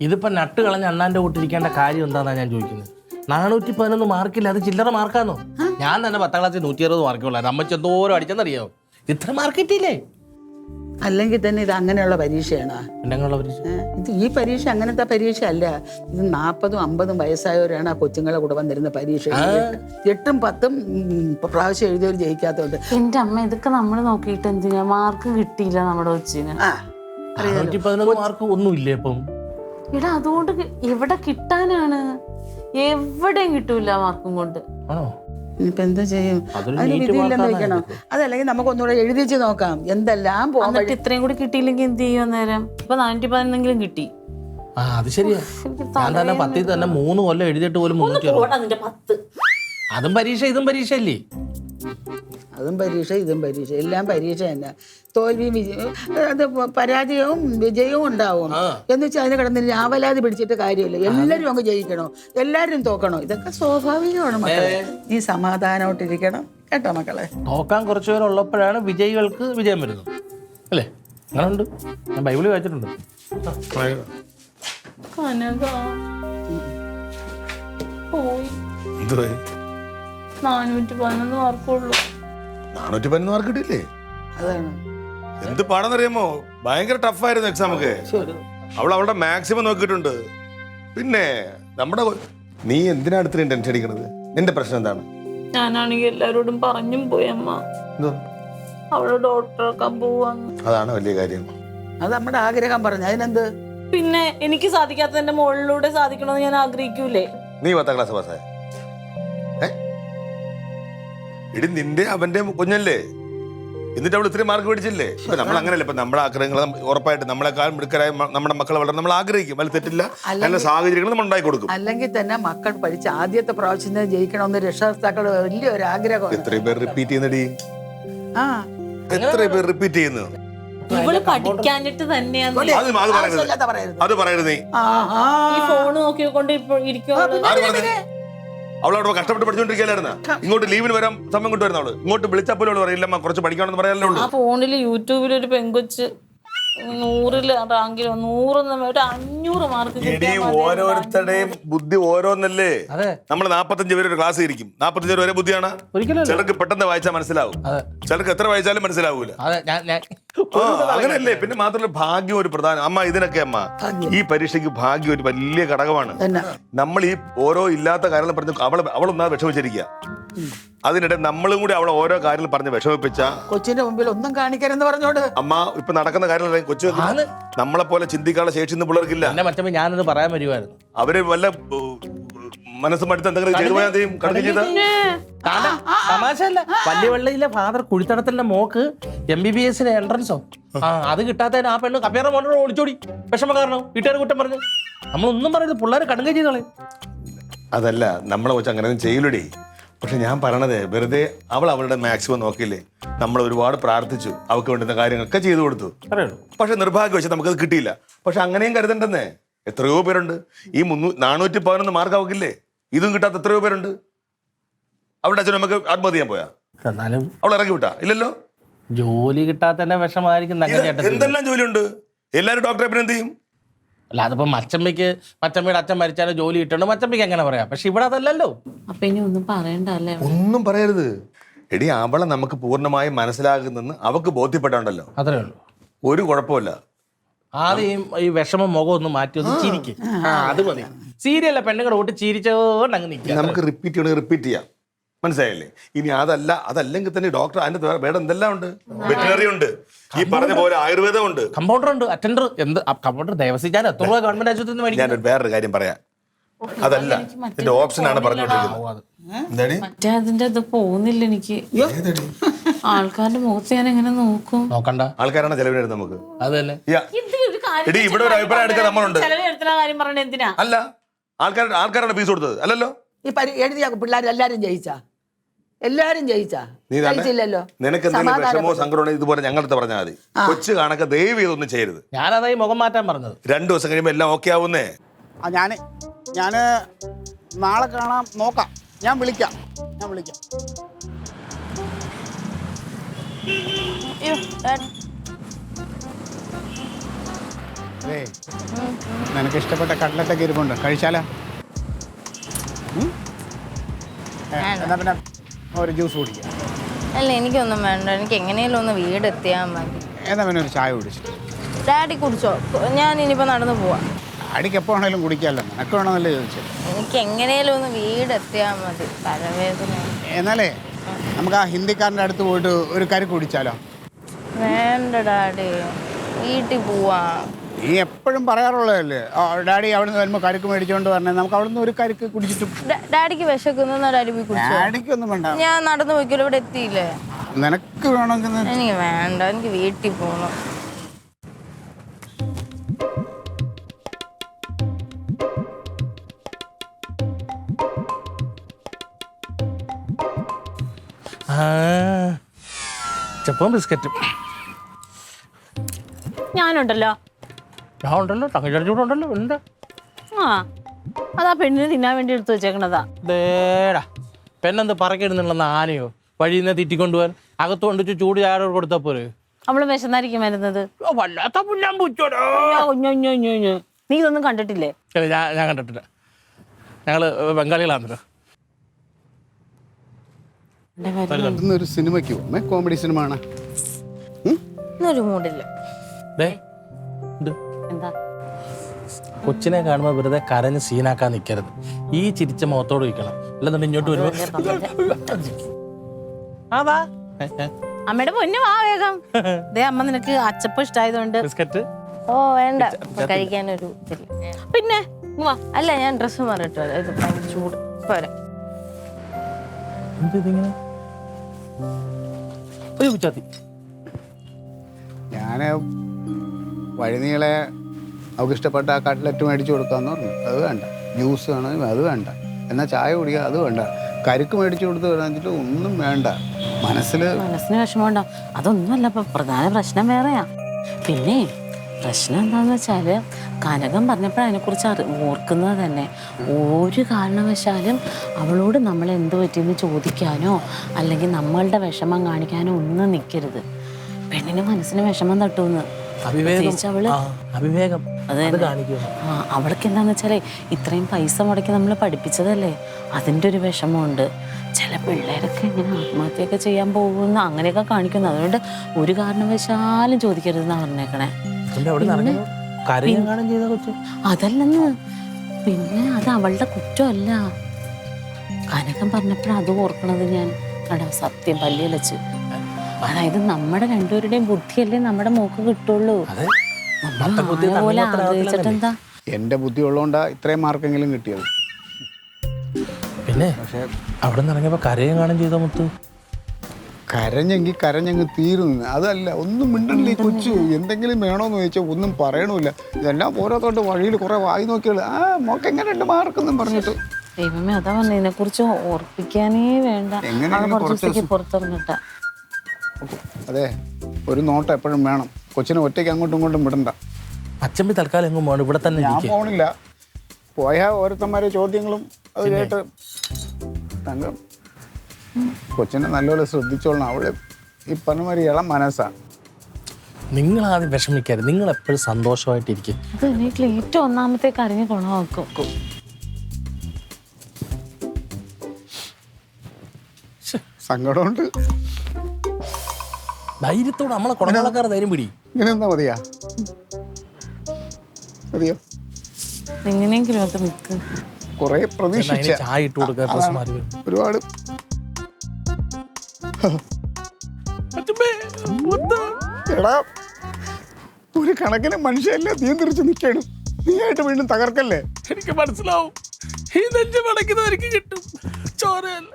ഇതിപ്പോ നട്ട് കളഞ്ഞ അണ്ണാന്റെ കൂട്ടിരിക്കേണ്ട കാര്യം എന്താന്നാ ഞാൻ ചോദിക്കുന്നത്. 411 മാർക്കില്ല, അത് ചില്ലറ മാർക്കാന്നോ? ഞാൻ തന്നെ 10ാം ക്ലാസ്സിൽ 160 മാർക്കുള്ളായിരുന്നു. അമ്മ എന്തോരം അടിച്ചെന്നറിയാമോ? ഇത്ര മാർക്ക് കിട്ടിയില്ലേ? അല്ലെങ്കിൽ തന്നെ ഇത് അങ്ങനെയുള്ള പരീക്ഷയാണ്. ഇത് ഈ പരീക്ഷ അങ്ങനത്തെ പരീക്ഷ അല്ല. ഇത് 40ഉം 50ഉം വയസ്സായവരാണ് ആ കൊച്ചുങ്ങളെ കൂടെ വന്നിരുന്ന പരീക്ഷ. 8ഉം 10ഉം പ്രാവശ്യം എഴുതിയവർ ജയിക്കാത്തോണ്ട്. എന്റെ അമ്മ ഇതൊക്കെ നമ്മൾ നോക്കിയിട്ട് എന്തിനാ? മാർക്ക് കിട്ടിയില്ല നമ്മുടെ കൊച്ചിന്. 411 മാർക്ക് ഒന്നുമില്ലേ ഇപ്പം? ഇവിടെ അതുകൊണ്ട് എവിടെ കിട്ടാനാണ്? എവിടെയും കിട്ടൂല മാർക്കും കൊണ്ട്. ആണോ? ഇനിയിപ്പോ എന്താ ചെയ്യും? അതിന് വിധിയില്ലെന്ന് വെക്കണം. അതല്ലെങ്കിൽ നമുക്ക് ഒന്നുകൂടെ എഴുതിച്ച് നോക്കാം. എന്തെല്ലാം എന്നിട്ട് ഇത്രയും കൂടി കിട്ടിയില്ലെങ്കിൽ എന്ത് ചെയ്യും? അന്നേരം ഇപ്പൊ 411 കിട്ടി. അത് ശരിയാ. ഞാൻ തന്നെ 10ൽ തന്നെ 3 കൊല്ലം എഴുതിയിട്ട് പോലും 360. അതും പരീക്ഷ ഇതും പരീക്ഷ അല്ലേ? അതും പരീക്ഷ ഇതും പരീക്ഷ, എല്ലാം പരീക്ഷ തന്നെ. തോൽവിയും അത് പരാജയവും വിജയവും ഉണ്ടാവും. എന്ന് വെച്ചാൽ അതിന് കിടന്ന് ആവലാതി പിടിച്ചിട്ട് കാര്യമില്ല. എല്ലാവരും അങ്ങ് ജയിക്കണോ, എല്ലാവരും തോക്കണോ? ഇതൊക്കെ സ്വാഭാവികമാണ് മക്കളെ. നീ സമാധാനമായിട്ടിരിക്കണം കേട്ടോ മക്കളെ. തോക്കാൻ കുറച്ചു പേരുള്ളപ്പോഴാണ് വിജയികൾക്ക് വിജയം വരുന്നത് അല്ലേ? അങ്ങനെ ഉണ്ട്. ഞാൻ ബൈബിളിൽ വായിച്ചിട്ടുണ്ട്. 411 മാർക്കുള്ളൂ. 411 മാർക്ക് കിട്ടിയില്ലേ? അതാണ് എന്ത് പാടാന്നറിയാമോ? ഭയങ്കര ടഫായിരുന്നു എക്സാം ഒക്കെ. അവളുടെ മാക്സിമം നോക്കിയിട്ടുണ്ട്. പിന്നെ നമ്മുടെ നീ എന്തിനാ അടുത്ത് ടെൻഷൻ അടിക്കണത്? നിന്റെ പ്രശ്നം എന്താണ്? ഞാനാണെങ്കിൽ എല്ലാരോടും പറഞ്ഞും പോയി അമ്മ അവള് ഡോക്ടറൊക്കെ പോവാന്ന്. അതാണ് വലിയ കാര്യം. അത് നമ്മുടെ ആഗ്രഹം പറഞ്ഞു. അതിനെന്ത്? പിന്നെ എനിക്ക് സാധിക്കാത്തതിന്റെ മുകളിലൂടെ സാധിക്കണമെന്ന് ഞാൻ ആഗ്രഹിക്കൂലേ? നീ 10ാം ക്ലാസ് പാസ്സായ ഇടി നിന്റെ അവന്റെ കുഞ്ഞല്ലേ? എന്നിട്ട് അവൾ ഇത്രയും മാർക്ക് മേടിച്ചില്ലേ? ഇപ്പൊ നമ്മൾ അങ്ങനെയല്ല. ഇപ്പൊ നമ്മുടെ ആഗ്രഹങ്ങൾ ഉറപ്പായിട്ട് നമ്മളെക്കാൾ മിടുക്കരായ നമ്മുടെ മക്കളെ വളരെ നമ്മൾ ആഗ്രഹിക്കും. അതിൽ തെറ്റില്ല. നല്ല സാഹചര്യങ്ങൾ നമ്മൾ ഉണ്ടാക്കി കൊടുക്കും. അല്ലെങ്കിൽ തന്നെ മക്കൾ പഠിച്ച ആദ്യത്തെ പ്രാവശ്യം ജയിക്കണമെന്ന് രക്ഷകർത്താക്കളുടെ വലിയൊരു ആഗ്രഹം. എത്ര പേർ റിപ്പീറ്റ് ചെയ്യുന്നടി? എത്ര പേർ റിപ്പീറ്റ് ചെയ്യുന്നു? ഇവള് പഠിക്കാനിട്ട് തന്നെയാണ്. അത് പറയരുത്. നീ ഈ ഫോണ് നോക്കിക്കൊണ്ട് ഇരിക്കുവോ? അവളവിടെ കഷ്ടപ്പെട്ട് പഠിച്ചോണ്ടിരിക്കലായിരുന്ന. ഇങ്ങോട്ട് ലീവിന് വരാൻ സമയം കൊണ്ട് വരുന്ന അവള് ഇങ്ങോട്ട് വിളിച്ചപ്പോലും പറയില്ലമ്മ കുറച്ച് പഠിക്കണമെന്ന് പറയാനല്ലേ ഉള്ളൂ. ആ ഫോണില് യൂട്യൂബിൽ ഒരു പെങ്കൊച്ച് 100 റാങ്കിലോ 500 മാർക്ക്. ഓരോരുത്തരുടെയും ബുദ്ധി ഓരോന്നല്ലേ. നമ്മൾ 45 പേര് ഒരു ക്ലാസ് ഇരിക്കും. 45 വരെ ബുദ്ധിയാണ്. ചിലർക്ക് പെട്ടെന്ന് വായിച്ചാൽ മനസ്സിലാവും, ചിലർക്ക് എത്ര വായിച്ചാലും മനസ്സിലാവൂല. അങ്ങനെയല്ലേ? പിന്നെ മാത്രമല്ല ഭാഗ്യം ഒരു പ്രധാന. അമ്മ ഇതിനൊക്കെ അമ്മ ഈ പരീക്ഷയ്ക്ക് ഭാഗ്യം ഒരു വലിയ ഘടകമാണ്. നമ്മൾ ഈ ഓരോ ഇല്ലാത്ത കാര്യങ്ങൾ പറഞ്ഞ് അവളൊന്നാ വിഷമിച്ചിരിക്കുക. അതിനിടെ നമ്മളും കൂടി അവളെ ഓരോ കാര്യങ്ങൾ പറഞ്ഞ് വിഷമിപ്പിച്ച കൊച്ചിന്റെ മുമ്പിൽ ഒന്നും കാണിക്കരുതെന്ന് പറഞ്ഞോട്. അമ്മ ഇപ്പൊ നടക്കുന്ന കാര്യങ്ങളെ കൊച്ചു നമ്മളെ പോലെ ചിന്തിക്കാനുള്ള ശേഷി ഒന്നും പിള്ളേർക്കില്ല. മറ്റേ ഞാനത് പറയാൻ വരുമായിരുന്നു. അവര് വല്ല മനസ്സും അടുത്ത് എന്തെങ്കിലും ചെയ്തു പോയാൽ തമാശല്ല. പള്ളിവള്ളിയിലെ ഫാദർ കുഴിത്തടത്തിന്റെ മോക്ക് MBBS എൻട്രൻസോ അത് കിട്ടാത്തതിന് ആ പെണ്ണ് കപ്പേറ മോനോട് ഒളിച്ചോടി. വിഷമ കാരണം വീട്ടുകാർ കുറ്റം പറഞ്ഞു. നമ്മളൊന്നും പറയുന്നത് പിള്ളേർ കടുങ്കൈ ചെയ്തോളെ. അതല്ല നമ്മളെ വെച്ച് അങ്ങനെ ചെയ്യൂലടി. പക്ഷെ ഞാൻ പറയണത് വെറുതെ അവളുടെ മാക്സിമം നോക്കിയില്ലേ? നമ്മൾ ഒരുപാട് പ്രാർത്ഥിച്ചു, അവൾക്ക് വേണ്ടുന്ന കാര്യങ്ങളൊക്കെ ചെയ്തു കൊടുത്തു. പക്ഷെ നിർഭാഗ്യം വെച്ചാൽ നമുക്കത് കിട്ടിയില്ല. പക്ഷെ അങ്ങനെയും കരുതണ്ടെന്നേ. എത്രയോ പേരുണ്ട്. ഈ 411 മാർക്ക് അവക്കില്ലേ? ഇതും കിട്ടാത്ത എത്രയോ പേരുണ്ട്. അവളുടെ അച്ഛനും നമുക്ക് ആത്മഹത്യ ചെയ്യാൻ പോയാ? അവൾ ഇറക്കി വിട്ടാ? ഇല്ലല്ലോ. ജോലി കിട്ടാത്തന്നെ വിഷമായിരിക്കും. എന്തെല്ലാം ജോലിയുണ്ട്. എല്ലാവരും ഡോക്ടറെ പിന്നെ എന്ത് ചെയ്യും? അല്ല അതിപ്പോ മച്ചമ്മയുടെ അച്ഛൻ മരിച്ചാലും ജോലി കിട്ടണം മച്ചമ്മയ്ക്ക് എങ്ങനെ പറയാം. പക്ഷെ ഇവിടെ അതല്ലല്ലോ. അപ്പൊ ഇനി ഒന്നും പറയണ്ടല്ലേ? ഒന്നും പറയരുത് എടി. അവളെ നമുക്ക് പൂർണ്ണമായും മനസ്സിലാകുന്നെന്ന് അവക്ക് ബോധ്യപ്പെട്ടാണ്ടല്ലോ, അത്രേ ഉള്ളൂ. ഒരു കുഴപ്പമില്ല. ആദ്യം ഈ വിഷമം മുഖം ഒന്ന് മാറ്റി ഒന്ന് ചിരിക്ക്. അത് മതി. സീരിയല്ല പെണ്ണുങ്ങളുടെ കൂട്ടി ചിരിച്ചോണ്ട് അങ്ങ് നിൽക്കുക. നമുക്ക് റിപ്പീറ്റ് ചെയ്യാം. മനസ്സിലായില്ലേ? ഇനി അതല്ലെങ്കിൽ തന്നെ ഡോക്ടർ അതിന്റെ വേറെ എന്തെല്ലാം ഉണ്ട്. വെറ്ററിനറി ഉണ്ട്, ഈ പറഞ്ഞ പോലെ ആയുർവേദം ഉണ്ട്, കമ്പൗണ്ടർ ഉണ്ട്, അറ്റൻഡർ. എന്ത് കമ്പൗണ്ടർ ദേവസിച്ചാൽ എത്ര രൂപ ഗവൺമെന്റ് ആശുപത്രി? ഞാൻ വേറൊരു കാര്യം പറയാം. അതല്ല ഇതിന്റെ ഓപ്ഷനാണ് പറഞ്ഞോണ്ടിരിക്കുന്നത്. മറ്റേ അതിന്റെ അത് പോകുന്നില്ല എനിക്ക്. ആൾക്കാരുടെ മുഖത്ത് ഞാൻ എങ്ങനെ നോക്കും? നോക്കണ്ട. ആൾക്കാരാണ് ചെലവിനെടുത്ത് നമുക്ക്. അത് തന്നെ. ഇവിടെ ഒരു അഭിപ്രായം എടുക്കാൻ നമ്മളുണ്ട്. കാര്യം പറഞ്ഞ എന്തിനാ? അല്ല ആൾക്കാരാണ് ഫീസ് കൊടുത്തത് അല്ലല്ലോ. ഈ എഴുതിയ പിള്ളേർ എല്ലാരും ജയിച്ചാ? നീ നിനക്ക് എന്തെങ്കിലും വിഷമോ സങ്കടമോ ഇതുപോലെ ഞങ്ങളുടെ പറഞ്ഞാൽ മതി. കൊച്ചു കാണൊക്കെ ദയവ് ഇതൊന്നും ചെയ്യരുത്. ഞാനതായി മുഖം മാറ്റാൻ പറഞ്ഞത്. 2 ദിവസം കഴിയുമ്പോ എല്ലാം ഓക്കെ ആവുന്നേ. ഞാന് നാളെ കാണാം, നോക്കാം. ഞാൻ വിളിക്കാം. അതെ, നിനക്ക് ഇഷ്ടപ്പെട്ട കട്ട്ലറ്റൊക്കെ ഇരിപ്പുണ്ട്, കഴിച്ചാലോ? എന്നാ പിന്നെ ഒരു ജ്യൂസ് കുടിക്കാം. അല്ല എനിക്കൊന്നും വേണ്ട, എനിക്ക് എങ്ങനെയാലും ഒന്ന് വീടെത്തിയാൽ മതി. എന്നാ പിന്നെ ഒരു ചായ കുടിച്ചിട്ട്. ഡാഡി കുടിച്ചോ? ഞാൻ ഇനിയിപ്പോൾ നടന്നു പോവാം. ഡാഡിക്ക് എപ്പോൾ വേണേലും കുടിക്കാമല്ലോ, നിനക്ക് വേണമെന്നല്ലേ ചോദിച്ചത്. എനിക്ക് എങ്ങനെയാലും ഒന്ന് വീടെത്തിയാൽ മതി, തലവേദന. എന്നാലേ നമുക്ക് ആ ഹിന്ദിക്കാരൻ്റെ അടുത്ത് പോയിട്ട് ഒരു കറി കുടിച്ചാലോ? വേണ്ട ഡാഡി, വീട്ടിൽ പോവാം. നീ എപ്പോഴും പറയാറുള്ളതല്ലേ ഡാഡി അവിടെ നിന്ന് വരുമ്പോൾ കരുക്ക് മേടിച്ചോണ്ട് പറഞ്ഞേ, നമുക്ക് അവിടെ നിന്ന് ഒരു കരുക്ക് കുടിച്ചിട്ട്. ഡാഡിക്ക് വിശക്കുന്ന ഡാഡി പോയി കുടിച്ചോ? ഡാഡിക്കൊന്നും വേണ്ട, ഞാൻ നടന്നു പോയിക്കല്ലോ, ഇവിടെ എത്തിയില്ലേ. നിനക്ക് വേണമെങ്കിൽ. എനിക്ക് വേണ്ട, എനിക്ക് വീട്ടിൽ പോകണം. ചപ്പവും ബിസ്ക്കറ്റും. ഞാനുണ്ടല്ലോ. ഞാൻ ഉണ്ടല്ലോ, തങ്കച്ചൂടെ ഉണ്ടല്ലോ. എന്താ ആ, അതാ പെണ്ണിന് തിന്നാൻ വേണ്ടി എടുത്തു വെച്ചേക്കണതാ. ദേടാ പെണ്ണെന്ത് പറക്കിടുന്നുള്ള ആനയോ വഴിയിൽ നിന്ന് തിറ്റിക്കൊണ്ടുപോകാൻ അകത്ത് കൊണ്ടുവച്ച് ചൂട് ചാരോട് കൊടുത്താൽ പോരെ. അവള് വിശന്നായിരിക്കും വരുന്നത്. വല്ലാത്ത പുല്ലാൻ പൂച്ചോടോ. നീ ഇതൊന്നും കണ്ടിട്ടില്ലേ? ഞാൻ കണ്ടിട്ടില്ല, ഞങ്ങള് ബംഗാളികളാണല്ലോ. ഒരു സിനിമയ്ക്ക് പോകുന്നേ, കോമഡി സിനിമ ആണ്. ഇന്നൊരു മൂടില്ല. എന്താ? കൊച്ചിനെ കാണുമ്പോൾ വെറുതെ കരഞ്ഞ് സീനാക്കാൻ നിൽക്കരുത്. ഈ ചിരിച്ച മുഖത്തോട് നിൽക്കണം, അല്ലെന്നുണ്ടെങ്കിൽ ഇങ്ങോട്ട് വരുമ്പോ അതാ അമ്മയുടെ പൊന്നു വാ വേഗം. ദേ അമ്മ നിനക്ക് അച്ചപ്പം ഇഷ്ടമായതുകൊണ്ട് ബിസ്ക്കറ്റ്. ഓ വേണ്ട, കഴിക്കാനൊരു ഇതില്ല. പിന്നെ വാ. അല്ല, ഞാൻ ഡ്രസ്സ് മാറിയിട്ട് വരാം, ഇത് ഭയങ്കര ചൂട്. പോരാ. എന്തിങ്ങനെ ഒരു കുച്ചാത്തി? ഞാൻ വഴിനീളെ അവൾക്ക് ഇഷ്ടപ്പെട്ട ആ കട്ട്ലറ്റ് മേടിച്ചു കൊടുക്കാന്ന് പറഞ്ഞു. അത് വേണ്ട. ജ്യൂസ് വേണമെങ്കിൽ അത് വേണ്ട. എന്നാൽ ചായ കുടിക്കുക, അത് വേണ്ട. കരുക്ക് മേടിച്ചു കൊടുത്ത് വരാന്നിട്ട് ഒന്നും വേണ്ട. മനസ്സിന് വിഷമമുണ്ടാവും. അതൊന്നുമല്ല ഇപ്പൊ പ്രധാന പ്രശ്നം വേറെയാ. പിന്നെ പ്രശ്നം എന്താന്ന് വെച്ചാല് കനകം പറഞ്ഞപ്പോൾ അതിനെക്കുറിച്ച് ഓർക്കുന്നത് തന്നെ. ഒരു കാരണവശാലും അവളോട് നമ്മൾ എന്ത് പറ്റിയെന്ന് ചോദിക്കാനോ അല്ലെങ്കിൽ നമ്മളുടെ വിഷമം കാണിക്കാനോ ഒന്നും നിൽക്കരുത്. പെണ്ണിന് മനസ്സിന് വിഷമം തട്ടുമെന്ന്. അവൾക്ക് എന്താന്ന് വെച്ചാലേ ഇത്രയും പൈസ മുടക്കി നമ്മൾ പഠിപ്പിച്ചതല്ലേ, അതിൻ്റെ ഒരു വിഷമമുണ്ട്. ചില പിള്ളേരൊക്കെ ഇങ്ങനെ ആത്മഹത്യയൊക്കെ ചെയ്യാൻ പോകുന്ന അങ്ങനെയൊക്കെ കാണിക്കുന്നു. അതുകൊണ്ട് ഒരു കാരണവശാലും ചോദിക്കരുതെന്നാ പറഞ്ഞേക്കണേ. അതല്ലെന്ന്, പിന്നെ അത് അവളുടെ കുറ്റമല്ല. കനകം പറഞ്ഞപ്പോഴാണ് അത് ഓർക്കണത് ഞാൻ. കടാ സത്യം പല്ലിയലച്ച്. അതായത് നമ്മുടെ രണ്ടുപേരുടെയും ബുദ്ധിയല്ലേ നമ്മുടെ മോക്ക് കിട്ടുള്ളൂ. പോലെ ആഗ്രഹിച്ചിട്ടെന്താ? എന്റെ ബുദ്ധി ഉള്ളതുകൊണ്ടാ ഇത്രയും മാർക്കെങ്കിലും കിട്ടിയത്. പിന്നെ അവിടെ നിന്ന് ഇറങ്ങിയപ്പോ കരയും കാണും ചെയ്ത മുത്ത്. കരഞ്ഞെങ്കിൽ കരഞ്ഞങ്ങ് തീരുന്നു. അതല്ല, ഒന്നും മിണ്ടല്ലേ കൊച്ചു. എന്തെങ്കിലും വേണോന്ന് ചോദിച്ചാൽ ഒന്നും പറയണമില്ല. ഇതെല്ലാം പോരാത്തോട്ട് വഴിയിൽ കുറെ വായി നോക്കിയാൽ ആ മോക്ക് എങ്ങനെയുണ്ട് മാർക്കെന്നും പറഞ്ഞിട്ട്. ദൈവമേ, അതാ പറഞ്ഞതിനെ കുറിച്ച് ഓർപ്പിക്കാനേ വേണ്ട. പുറത്തിറങ്ങിട്ട. അതെ, ഒരു നോട്ടം എപ്പോഴും വേണം. കൊച്ചിനെ ഒറ്റയ്ക്ക് അങ്ങോട്ടും ഇങ്ങോട്ടും വിടണ്ട. അച്ഛൻ തൽക്കാലം എങ്ങും പോകണം, ഇവിടെ തന്നെ. ഞാൻ പോണില്ല. പോയാൽ ഓരോരുത്തന്മാരെ ചോദ്യങ്ങളും അത് കേട്ട് തങ്കം കൊച്ചിനെ നല്ലപോലെ ശ്രദ്ധിച്ചോളണം. അവള് ഈ പറഞ്ഞമാതിരി ഇളം മനസ്സാ. നിങ്ങൾ ആദ്യം വിഷമിക്കരുത്, നിങ്ങൾ എപ്പോഴും സന്തോഷമായിട്ടിരിക്കും. അത് വീട്ടിൽ ഏറ്റവും ഒന്നാമത്തെ കരഞ്ഞ് കുളമാക്കും. സങ്കടമുണ്ട്. ധൈര്യത്തോടെ നമ്മളെ കുടങ്ങളക്കാർ ധൈര്യം പിടി. ഇങ്ങനെ എന്താ മതിയോ? എങ്ങനെയെങ്കിലും ഒക്കെ നിൽക്ക്. കുറെ പ്രതീക്ഷിച്ച ചായ ഇട്ട് കൊടുക്കുക, ഒരുപാട്. എടാ, ഒരു കണക്കിന് മനുഷ്യല്ല നിയന്ത്രിച്ച് നിൽക്കണം. നീയായിട്ട് വീണ്ടും തകർക്കല്ലേ? എനിക്ക് മനസ്സിലാവും. ഈ നെഞ്ച് മടക്കുന്നവർക്ക് കിട്ടും ചോരയല്ല.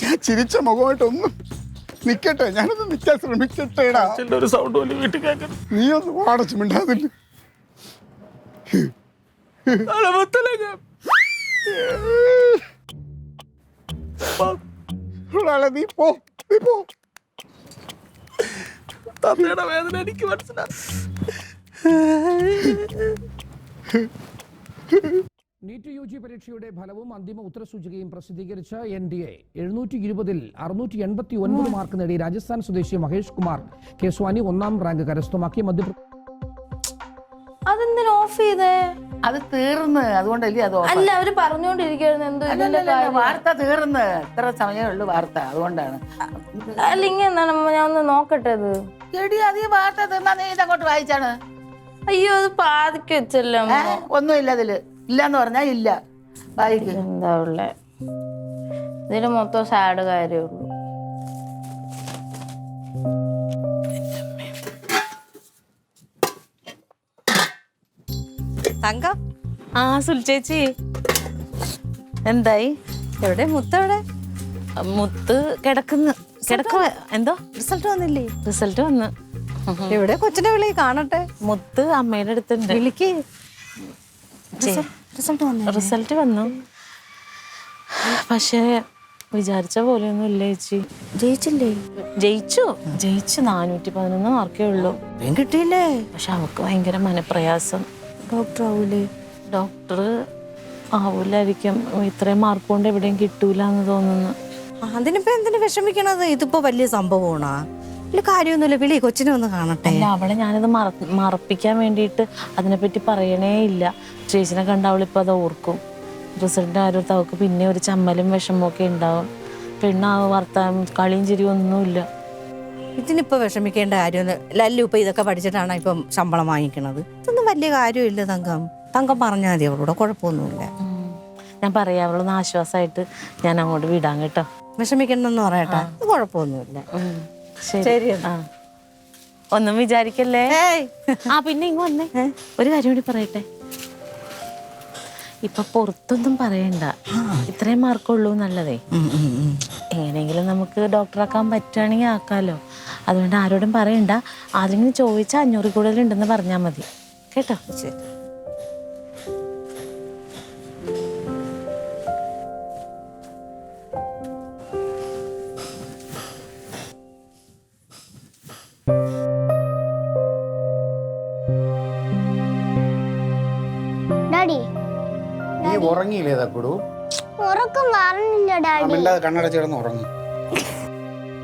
ഞാൻ ചിരിച്ച മുഖമായിട്ടൊന്നും നിക്കട്ടെ, ഞാനൊന്ന് നിൽക്കാൻ ശ്രമിക്കട്ടെടാ. ഒരു സൗണ്ട് പോലും വീട്ടിൽ കേൾക്കണം. നീ ഒന്ന് വാടച്ചു മിണ്ടാതില്ല. നീ പോ, നീ പോ. തത്തയുടെ വേദന എനിക്ക് മനസ്സിലാവും. നീറ്റ് യുജി പരീക്ഷയുടെ ഫലവും അന്തിമ ഉത്തരസൂചികയും പ്രസിദ്ധീകരിച്ച NDA 720-ൽ 689 മാർക്ക് നേടി രാജസ്ഥാൻ സ്വദേശി മഹേഷ് കുമാർ കേസ്വാനി 1ാം റാങ്ക് കരസ്ഥമാക്കി. അതെന്തിനാ ഓഫ് ചെയ്തേ? അത് തീർന്ന് അതുകൊണ്ടല്ലേ അത് off അല്ല, അവര് പറഞ്ഞോണ്ടിരിക്കുന്നു എന്തോ ഇതിന്റെ അല്ലല്ലല്ല, കാര്യം. വാർത്ത തീർന്ന് ഇത്ര സമയമേ ഉള്ളൂ വാർത്ത, അതുകൊണ്ടാണ്. അല്ല, ഇങ്ങനെ എന്താണ് ഞാൻ ഒന്ന് നോക്കട്ടെ അത്. എടി അത് ഈ വാർത്ത തീർന്നാ നീ ഇതങ്ങോട്ട് വായിച്ചാണ്. അയ്യോ, അത് പാതിക്ക് വെച്ചല്ലോ. ഒന്നും ഇല്ല അതില്, ഇല്ലാന്ന് പറഞ്ഞാ ഇല്ല. വായിക്ക്. എന്താ ഉള്ളേ? ഇതില് മൊത്തം സാഡ് കാര്യമുള്ളൂ. തങ്കം, സുൽചേച്ചി എന്തായി? എവിടെ മുത്തെവിടെ? മുത്ത് കിടക്കുക. എന്തോ റിസൾട്ട് വന്നില്ലേ? റിസൾട്ട് വന്ന്. എവിടെ കൊച്ചിനെ വിളി കാണട്ടെ. മുത്ത് അമ്മയുടെ അടുത്തുണ്ട്. വിളിക്ക്. റിസൾട്ട് വന്നു. പക്ഷേ വിചാരിച്ച പോലെയൊന്നും ഇല്ല ചേച്ചി. ജയിച്ചില്ലേ? ജയിച്ചു 411 മാർക്കേ ഉള്ളൂ. കിട്ടിയില്ലേ? പക്ഷെ അവക്ക് ഭയങ്കര മനപ്രയാസം. ഡോക്ടർ ആവൂലേ? ഡോക്ടർ ആവൂലായിരിക്കും. ഇത്രയും മാർക്ക് കൊണ്ട് എവിടെയും കിട്ടൂല എന്ന് തോന്നുന്നു. അതിനിപ്പോ എന്തിനു വിഷമിക്കണത്? ഇതിപ്പോ വലിയ സംഭവമാണോ? ഇല്ല, കാര്യമൊന്നുമില്ല. വിളി, കൊച്ചിനെ ഒന്ന് കാണട്ടെ. അല്ല, അവളെ ഞാനത് മറപ്പിക്കാൻ വേണ്ടിയിട്ട് അതിനെപ്പറ്റി പറയണേ ഇല്ല. ചേച്ചിനെ കണ്ട അവളിപ്പോൾ അത് ഓർക്കും. റിസൾട്ടിൻ്റെ ആരും അവൾക്ക് പിന്നെ ഒരു ചമ്മലും വിഷമമൊക്കെ ഉണ്ടാവും. പെണ്ണാവ് വർത്താനം കളിയും ചിരിയും ഒന്നുമില്ല. ഇതിനിപ്പോ വിഷമിക്കേണ്ട കാര്യമൊന്നും. ലല്ലു ഇപ്പൊ ഇതൊക്കെ പഠിച്ചിട്ടാണ് ഇപ്പം ശമ്പളം വാങ്ങിക്കണത്. ഇതൊന്നും വലിയ കാര്യമില്ല തങ്കം പറഞ്ഞാൽ മതി അവളോട്, കുഴപ്പമൊന്നുമില്ല. ഞാൻ പറയാം, അവളൊന്ന് ആശ്വാസമായിട്ട് ഞാൻ അങ്ങോട്ട് വിടാൻ കേട്ടോ. വിഷമിക്കണമെന്ന് പറയട്ടെ, കുഴപ്പമൊന്നുമില്ല. ശരി. ഒന്നും വിചാരിക്കല്ലേ. പിന്നെ ഇങ്ങ് വന്നേ, ഒരു കാര്യം കൂടി പറയട്ടെ. ഇപ്പൊ പുറത്തൊന്നും പറയണ്ട, ഇത്രയും മാർക്കുള്ളൂ നല്ലതേ. എങ്ങനെയെങ്കിലും നമുക്ക് ഡോക്ടറാക്കാൻ പറ്റുകയാണെങ്കിൽ ആക്കാലോ. അതുകൊണ്ട് ആരോടും പറയണ്ട. ആരെങ്കിലും ചോദിച്ചാൽ 500 കൂടുതലുണ്ടെന്ന് പറഞ്ഞാൽ മതി കേട്ടോ. ശരി. ഡാഡി, നീ ഉറങ്ങിയില്ലേ തക്കുടു? ഉറക്കം പറഞ്ഞില്ല ഡാഡി. മിണ്ടാതെ കണ്ണടച്ച് കിടന്ന് ഉറങ്ങി.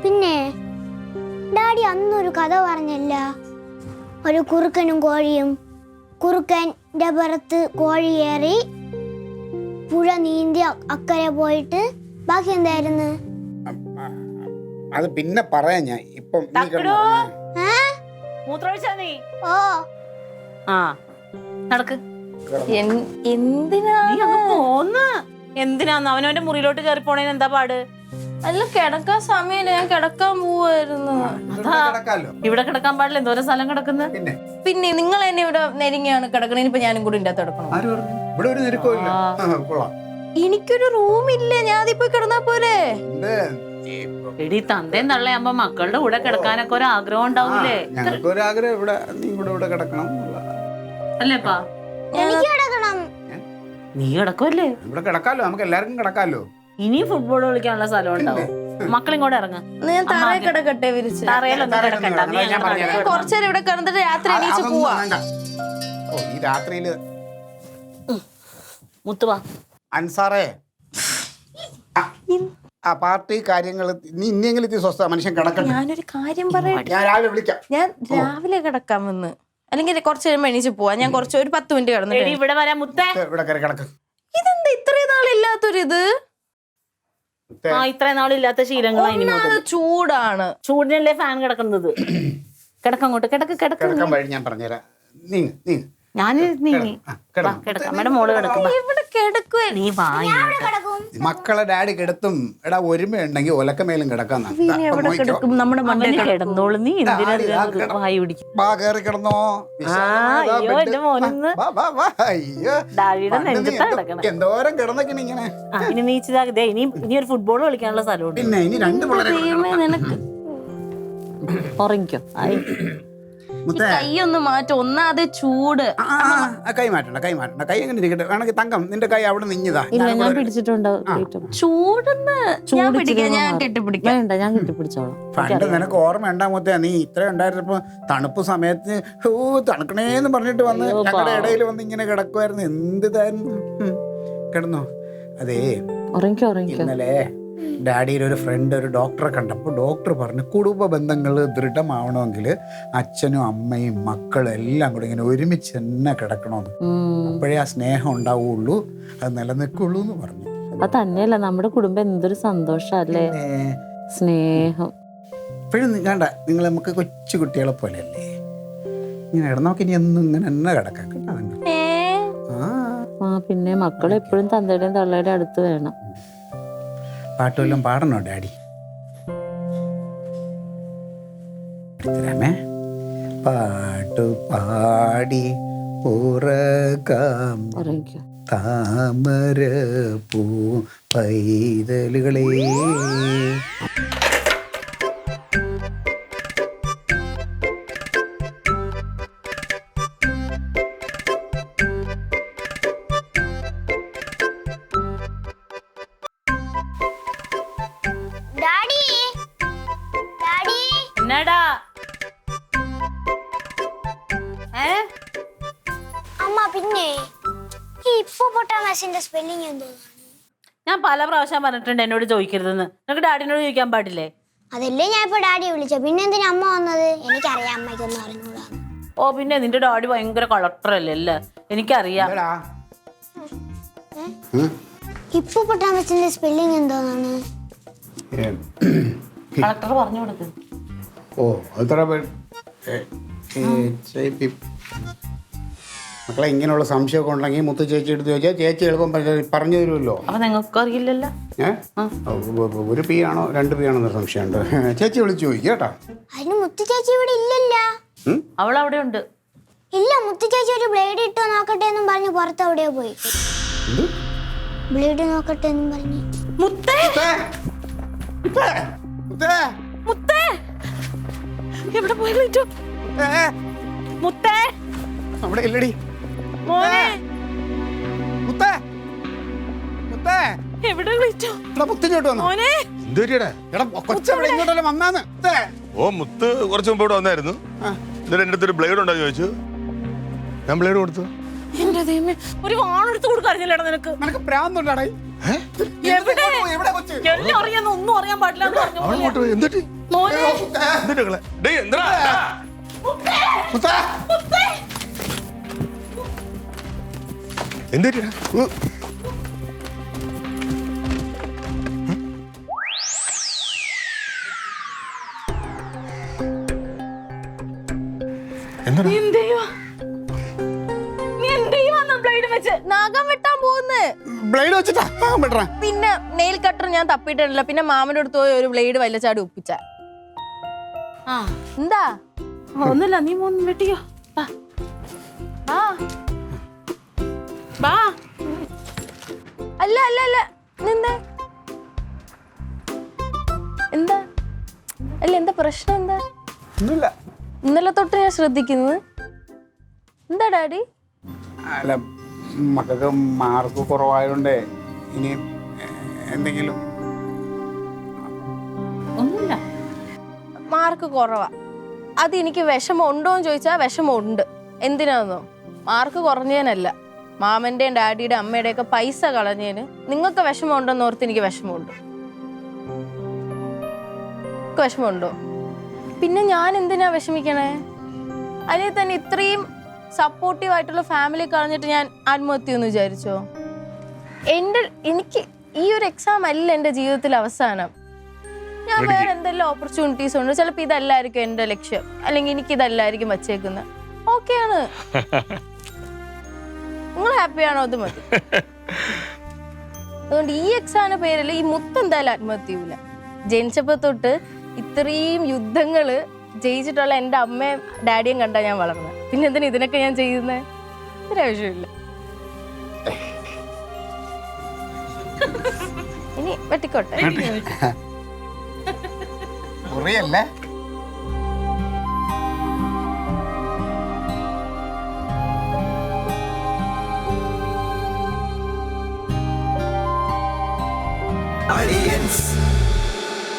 പിന്നെ ഡാഡി അന്നൊരു കഥ പറഞ്ഞില്ല, ഒരു കുറുക്കനും കോഴിയും. കുറുക്കൻ്റെ പുറത്ത് കോഴിയേറി പുഴ നീന്തി അക്കരെ പോയിട്ട് ബാക്കി എന്തായിരുന്നു? അത് പിന്നെ പറയാം ഞാൻ. ഇപ്പം നീ കിടന്ന് മൂത്രമൊഴിച്ചാ നീ? ഓ, നടക്ക്. എന്തിനാന്ന് അവനവന്റെ മുറിയിലോട്ട് കയറി പോണേന് എന്താ പാട്? അല്ല, കിടക്കാൻ സമയമില്ല, ഞാൻ കിടക്കാൻ പോവായിരുന്നു. ഇവിടെ കിടക്കാൻ പാടില്ല, എന്തോരം സ്ഥലം കിടക്കുന്നു. പിന്നെ നിങ്ങൾ എന്നെ ഇവിടെ നെരിങ്ങയാണ് കിടക്കണേ, ഇനിയിപ്പോ ഞാനും കൂടി ഇതിന്റെ അകത്ത് കിടക്കണം. ഇവിടെ ഒരു നിരക്കമില്ല. എനിക്കൊരു റൂമില്ല, ഞാൻ അതിൽ പോയി കിടന്നാ പോരെ? എടി, തന്തേം തള്ളയാകുമ്പോ മക്കളുടെ കൂടെ കിടക്കാനൊക്കെ ഒരു ആഗ്രഹം ഉണ്ടാവൂലേ? ഞങ്ങൾക്കൊരു ആഗ്രഹം ഇവിടെ നീ കൂടെ ഇവിടെ കിടക്കണം. അല്ലേപ്പാ? എനിക്ക് കിടക്കണം. നീ കിടക്കുമല്ലേ? ഇവിടെ കിടക്കാലോ, നമുക്ക് എല്ലാവർക്കും കിടക്കാലോ. ഇനി ഫുട്ബോൾ കളിക്കാനുള്ള സ്ഥലം ഉണ്ടാവും. മക്കളിങ്ങോട്ട് ഇറങ്ങ. ഞാൻ തറയിൽ കിടക്കട്ടെ വിരിച്ച്? തറയിലൊന്നും കിടക്കണ്ട. കുറച്ചേരം ഇവിടെ കിടന്നിട്ട് രാത്രി എണീച്ച് പോവാ. ഈ രാത്രിയില് മുത്തുവാ. അൻസാറേ, ആ പാർട്ടി കാര്യങ്ങൾ നീ ഇനിയെങ്കിലും ഇത് സ്വസ്ഥ മനുഷ്യൻ കിടക്കട്ടെ. ഞാനൊരു കാര്യം പറയട്ടെ. ഞാൻ രാവിലെ വിളിക്കാം. ഞാൻ രാവിലെ കിടക്കാൻ വന്ന്, അല്ലെങ്കിൽ കുറച്ചു നേരം എണീച്ച് പോവാ. ഞാൻ കുറച്ച് ഒരു 10 മിനിറ്റ് കിടന്നിട്ട് ഇവിടെ വരാൻ മുത്തേ. ഇവിടെ കയറി കിടക്ക്. ഇതെന്താ ഇത്രയും നാളില്ലാത്തൊരിത്? ഇത്രയും നാളില്ലാത്ത ശീലങ്ങളാണ്. ചൂടാണ്. ചൂടിനല്ലേ ഫാൻ കിടക്കുന്നത്. കിടക്കങ്ങോട്ട്, കിടക്കാൻ വഴി ഞാൻ പറഞ്ഞുതരാം. നീങ്ങ് നീങ്ങ്. അമ്മയുടെ മോള് കിടക്കും. ഇവിടെ കിടക്കുവേ. നീ വായി. മക്കളെ ഡാഡി കിടത്തും. എടാ, ഒരുമയുണ്ടെങ്കിൽ ഒലക്കമേലും കിടക്കാൻ. എവിടെ കിടക്കും? നമ്മുടെ മണ്ടേ കിടന്നോളൂ. നീ എന്തിനാ വായി പിടിക്കും? കയറി കിടന്നോ. എന്റെ മോനിന്ന് ഡാഡിയുടെ നെഞ്ചത്താ കിടക്കണം. എന്തോരം കിടന്നൊക്കെ ഇങ്ങനെ. ഇനി നീച്ചിതാകെ ഇനി ഒരു ഫുട്ബോൾ കളിക്കാനുള്ള സ്ഥലമുണ്ട്. പിന്നെ ഇനി 2 പിള്ളേരെ നിനക്ക് ഉറങ്ങിക്കോ. കൈയൊന്ന് മാറ്റം. ഒന്നാതെ ചൂട്. കൈ മാറ്റണ്ട. കൈ എങ്ങനെ ഇരിക്കട്ടെ. വേണമെങ്കിൽ തങ്കം നിന്റെ കൈ അവിടെ നിഞ്ഞതാ. ഇല്ല, ഞാൻ പിടിച്ചിട്ടുണ്ട്. ചൂടെന്ന് ഞാൻ പിടിക്കാം. ഞാൻ കെട്ടിപ്പിടിക്കാം. വേണ്ട, ഞാൻ കെട്ടിപ്പിടിച്ചോളാം. പണ്ട് നിനക്ക് ഓർമ്മ ഉണ്ടാമത്തെ നീ ഇത്ര ഉണ്ടായിരുന്നപ്പോ തണുപ്പ് സമയത്ത് തണുക്കണേന്ന് പറഞ്ഞിട്ട് വന്ന് ഞങ്ങളുടെ ഇടയിൽ വന്ന് ഇങ്ങനെ കിടക്കുമായിരുന്നു. എന്തിതായിരുന്നു. കിടന്നോ? അതേ, ഉറങ്ങിക്കോ. ഇന്നലെ ഡാഡിയുടെ ഒരു ഫ്രണ്ട് ഒരു ഡോക്ടറെ കണ്ടപ്പോൾ ഡോക്ടർ പറഞ്ഞു കുടുംബ ബന്ധങ്ങൾ ദൃഢമാവണമെങ്കിൽ അച്ഛനും അമ്മയും മക്കളും എല്ലാം കൂടെ ഇങ്ങനെ ഒരുമിച്ച് തന്നെ കിടക്കണമെന്ന്. അപ്പോഴേ ആ സ്നേഹം ഉണ്ടാവുള്ളൂ, അത് നിലനിൽക്കുള്ളൂ എന്ന് പറഞ്ഞു. അത് തന്നെയല്ല നമ്മുടെ കുടുംബം എന്തൊരു സന്തോഷല്ലേ, സ്നേഹം. ഇപ്പോഴും കണ്ട നിങ്ങൾ നമുക്ക് കൊച്ചു കുട്ടികളെ പോലെയല്ലേ, ഇങ്ങനെ ഇടന്നോക്കി ഇനി എന്നും ഇങ്ങനെ തന്നെ കിടക്കാം കേട്ടോ. പിന്നെ മക്കൾ എപ്പോഴും തന്തയുടെയും തള്ളയുടെ അടുത്ത് വേണം. പാട്ടുമെല്ലാം പാടണോ ഡാഡി? പാട്ടു പാടി ഉറക്കാം താമര പൂ പൈതലുകളേ. ഡാഡി ഡാഡി എന്നാടാ? അമ്മ പിന്നെ ഈ ഹിപ്പോപ്പൊട്ടാമസിന്റെ സ്പെല്ലിംഗ് എന്തോന്നാണ്? ഞാൻ പല പ്രാവശ്യം പറഞ്ഞിട്ടുണ്ട് എന്നോട് ചോദിക്കരുതെന്ന്. നിനക്ക് ഡാഡിനോട് ചോദിക്കാൻ പാടില്ലേ? അതല്ലേ ഞാൻ ഇപ്പൊ ഡാഡിയെ വിളിച്ച. പിന്നെ എന്തിനാ അമ്മ വന്നത്? എനിക്കറിയാം അമ്മയ്ക്കൊന്നും അറിഞ്ഞൂടാ. ഓ പിന്നെ നിന്റെ ഡാഡി ഭയങ്കര കളക്ടർ അല്ലേ? എനിക്കറിയാം. ഹിപ്പോപ്പൊട്ടാമസിന്റെ സ്പെല്ലിംഗ് എന്തോന്നാണ്? കളക്ടർ പറഞ്ഞു കൊടുക്ക്. ഓ അത്ര മക്കളെ ഇങ്ങനെയുള്ള സംശയമൊക്കെ ഉണ്ടെങ്കിൽ മുത്തു ചേച്ചി എടുത്ത് ചോദിച്ചാൽ ചേച്ചി എളുപ്പം പറഞ്ഞു തരുമല്ലോ. അപ്പൊ നിങ്ങൾക്ക് അറിയില്ലല്ലോ. ഒരു പി ആണോ 2 പി ആണോ എന്നൊരു സംശയമുണ്ട്. ചേച്ചി വിളിച്ചു ചോദിക്കും കേട്ടോ. അതിന് മുത്തു ചേച്ചി ഇവിടെ ഇല്ലല്ല. അവൾ അവിടെ ഉണ്ട്. ഇല്ല, മുത്തു ചേച്ചി ഒരു ബ്ലേഡ് ഇട്ടോ നോക്കട്ടെ എന്നും പറഞ്ഞ് പുറത്ത് എവിടെയോ പോയി. ബ്ലേഡ് നോക്കട്ടെ എന്നും പറഞ്ഞു. എവിടെ പോയി വിളിച്ചു? മുത്തേ അവിടെ ഇല്ലടി. മോനെ മുത്തേ മുത്തേ എവിടെ വിളിച്ചു? മുത്തിങ്ങോട്ട് വന്നു. മോനെ കൊച്ചവിടെ ഇങ്ങോട്ടല്ലേ വന്നാന്ന്. ഓ മുത്ത് കുറച്ച് മുമ്പോട്ട് വന്നായിരുന്നു. എന്നിട്ട് എൻ്റെ അടുത്തൊരു ബ്ലേഡ് ഉണ്ടോ ചോദിച്ചു. ഞാൻ ബ്ലേഡ് കൊടുത്തു. എന്റെ ദൈവമേ, ഒരു വാണെടുത്ത് കൊടുക്കാറില്ലടാ നിനക്ക്. നിനക്ക് പ്രാന്തുണ്ടാടേ. എല്ലാം അറിയാന്ന് ഒന്നും അറിയാൻ പാടില്ല എന്ന് പറഞ്ഞു. എന്നിട്ട് മോനെ എന്തിനാ നഖം വെട്ടാൻ പോകുന്നേ. ബ്ലേഡ് വെച്ചിട്ടാ നഖം വെട്ടണ? പിന്നെ നെയിൽ കട്ടർ ഞാൻ തപ്പിട്ടില്ല. പിന്നെ മാമന്റെ അടുത്ത് പോയി ഒരു ബ്ലേഡ് വല്ലച്ചാടി ഒപ്പിച്ച. എന്താ? ഒന്നുമില്ല, നീ മോൻ വെട്ടിയോ. അല്ല അല്ല അല്ല എന്താ എന്താ അല്ല എന്താ പ്രശ്നം? എന്താ? ഒന്നുമില്ല. ഇന്നലെ തൊട്ട് ഞാൻ ശ്രദ്ധിക്കുന്നത്. എന്താ ഡാഡി? അല്ല മക്കൾക്ക് മാർക്ക് കുറവായതുകൊണ്ടേ ഇനി എന്തെങ്കിലും. ഒന്നുമില്ല, മാർക്ക് കുറവാ. അത് എനിക്ക് വിഷമം ഉണ്ടോന്ന് ചോദിച്ചാൽ വിഷമം ഉണ്ട്. എന്തിനാന്നോ? മാർക്ക് കുറഞ്ഞതിനല്ല, മാമന്റെയും ഡാഡിയുടെ അമ്മയുടെ ഒക്കെ പൈസ കളഞ്ഞതിന് നിങ്ങൾക്ക് വിഷമം ഉണ്ടെന്ന് ഓർത്ത് എനിക്ക് വിഷമമുണ്ട്. വിഷമമുണ്ടോ? പിന്നെ ഞാൻ എന്തിനാ വിഷമിക്കണേ? അതിൽ തന്നെ ഇത്രയും സപ്പോർട്ടീവ് ആയിട്ടുള്ള ഫാമിലി കളഞ്ഞിട്ട് ഞാൻ ആത്മഹത്യ എന്ന് വിചാരിച്ചോ? എനിക്ക് ഈ ഒരു എക്സാം അല്ല എൻ്റെ ജീവിതത്തിൽ അവസാനം. ഞാൻ വേറെ എന്തെല്ലാം ഓപ്പർച്യൂണിറ്റീസ് ഉണ്ട്. ചിലപ്പോൾ ഇതല്ലായിരിക്കും എൻ്റെ ലക്ഷ്യം, അല്ലെങ്കിൽ എനിക്ക് ഇതല്ലായിരിക്കും വച്ചേക്കുന്നത്. ഓക്കെയാണ്, നിങ്ങൾ ഹാപ്പിയാണോ? അത് മതി. അതുകൊണ്ട് ഈ എക്സാമിന്റെ പേരിൽ ഈ മുത്ത് എന്തായാലും ആത്മഹത്യ ചെയ്യൂല. ജനിച്ചപ്പോ തൊട്ട് ഇത്രയും യുദ്ധങ്ങള് ജയിച്ചിട്ടുള്ള എൻ്റെ അമ്മയും ഡാഡിയും കണ്ടാ ഞാൻ വളർന്നത്. പിന്നെ എന്തിനാ ഇതിനൊക്കെ ഞാൻ ചെയ്യുന്നത്? ഒരാവശ്യമില്ല. ഇനി വെട്ടിക്കോട്ടെ. മുറിയല്ലേ?